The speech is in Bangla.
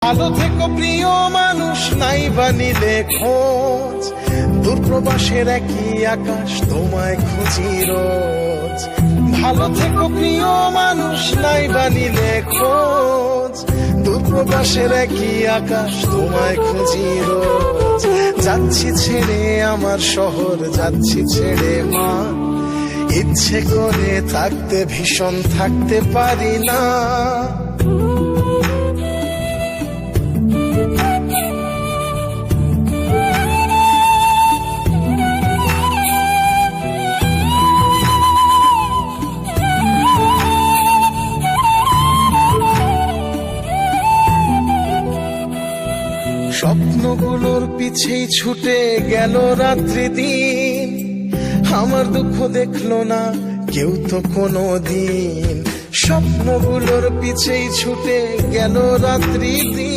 ভালো থেকো প্রিয় মানুষ, নাই বানিলে খোঁজ, দূরপ্রবাসের একই আকাশ তোমায় খুঁজি রোজ। ভালো থেকো প্রিয় মানুষ, নাই বানিলে খোঁজ, দূরপ্রবাসের একই আকাশ তোমায় খুঁজি রোজ। যাচ্ছি ছেড়ে আমার শহর, যাচ্ছি ছেড়ে মা, ইচ্ছে করে থাকতে ভীষণ থাকতে পারি না। স্বপ্নগুলোর পিছেই ছুটে গেল রাত্রি দিন, আমার দুঃখ দেখলো না কেউ তো কোনো দিন। স্বপ্নগুলোর পিছেই ছুটে গেল রাত্রি দিন,